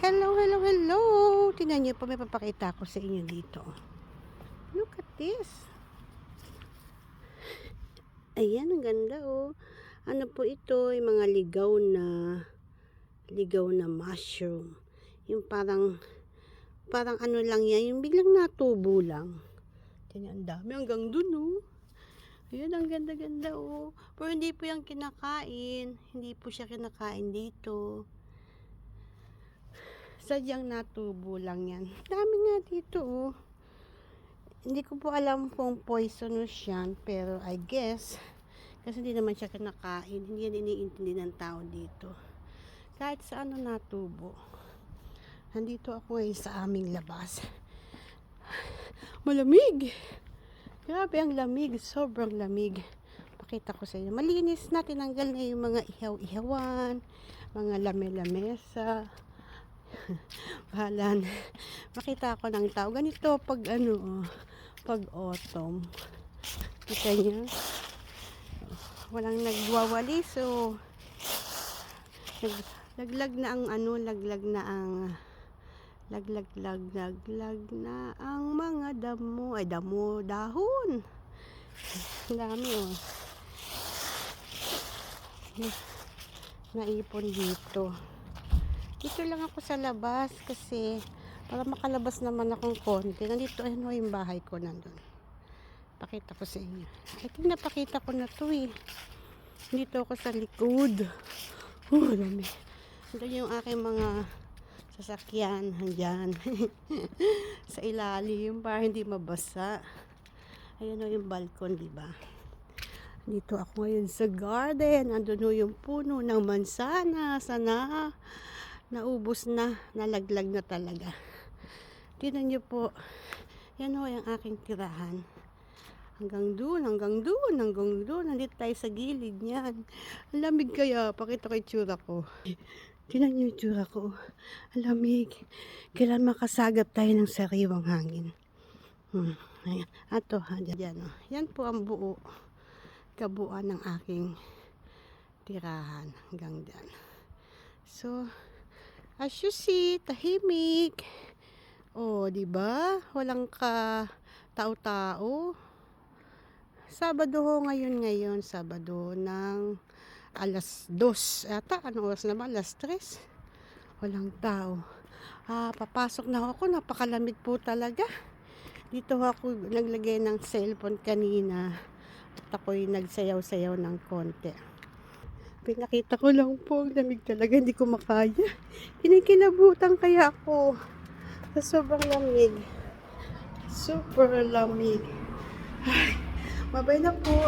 Hello, hello, hello! Tingnan niyo po, may papakita ko sa inyo dito. Look at this. Ayan, ang ganda oh. Ano po ito? Yung mga ligaw na mushroom. Yung parang ano lang yan, yung biglang natubo lang. Tingnan, ang dami hanggang dun oh. Ayan, ang ganda-ganda oh. Pero hindi po yung kinakain. Hindi po siya kinakain dito. Sadyang natubo lang yan. Dami nga dito oh. Hindi ko po alam kung poisonous yan, pero I guess kasi hindi naman siya kinakain, hindi yan iniintindi ng tao dito. Kahit sa ano natubo. Nandito ako sa aming labas. Malamig! Grabe ang lamig, sobrang lamig. Pakita ko sa inyo. Malinis na, tinanggal na yung mga ihaw-ihawan, mga lame-lamesa. Bahalan. Makita ako ng tao. Ganito pag pag autumn. Kita niyo? Walang nagwawali. So, laglag na ang mga damo. Ay, dahon. Ang dami oh. Naipon dito. Dito lang ako sa labas kasi para makalabas naman akong konti. Nandito ano yung bahay ko nandun. Pakita ko sa inyo. I think napakita ko na to eh. Dito ako sa likod. Dami. Ito yung aking mga sasakyan. Handyan. Sa ilalim para hindi mabasa. Ayan o yung balkon, diba? Dito ako ngayon sa garden. Andun o yung puno ng mansana. Sana naubos na, nalaglag na talaga. Tingnan niyo po. Yan o yung aking tirahan. Hanggang doon. Nandito tayo sa gilid niyan. Ang lamig kaya. Pakita ko yung tsura ko. Tingnan niyo yung tsura ko. Ang lamig. Kailan makasagap tayo ng sariwang hangin. Ayan. Ato, dyan o. Yan po ang kabuuan ng aking tirahan. Hanggang dyan. So, as you see, tahimik. Oh, 'di ba? Walang tao-tao. Sabado ho ngayon, Sabado ng alas 2. Ata anong oras na ba? Alas 3. Walang tao. Papasok na ako, napakalamig po talaga. Dito ako naglagay ng cellphone kanina. At ako'y nagsayaw-sayaw ng konti. Pinakita ko lang po, lamig talaga, hindi ko makaya. Kinikilabutan kaya ako. Sa sobrang lamig. Super lamig. Ay, mabay na po.